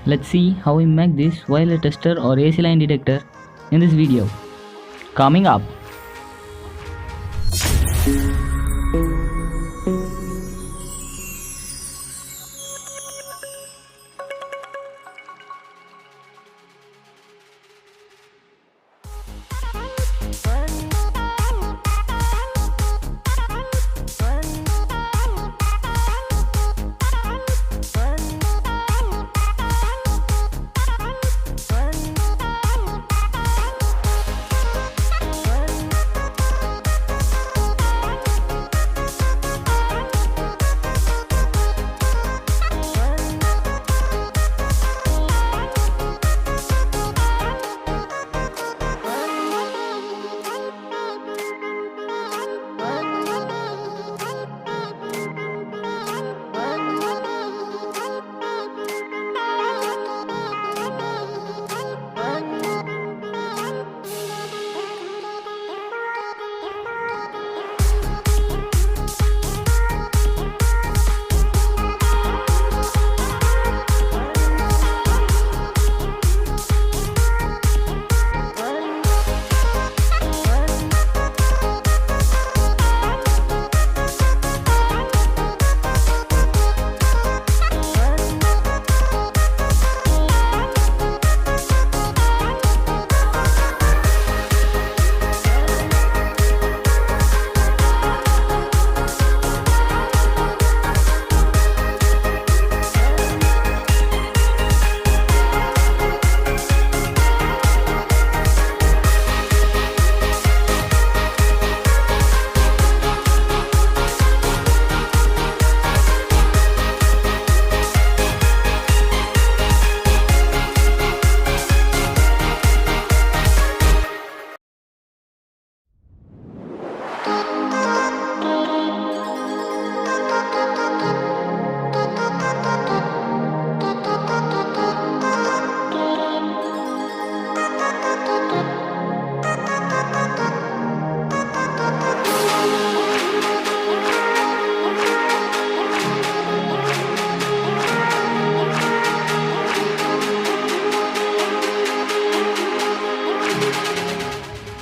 Let's see how we make this wireless tester or AC line detector in this video. Coming up.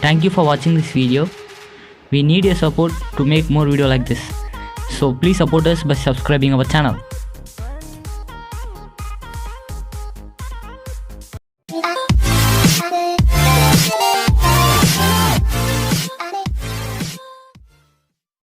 Thank you for watching this video. We need your support to make more videos like this. So please support us by subscribing our channel.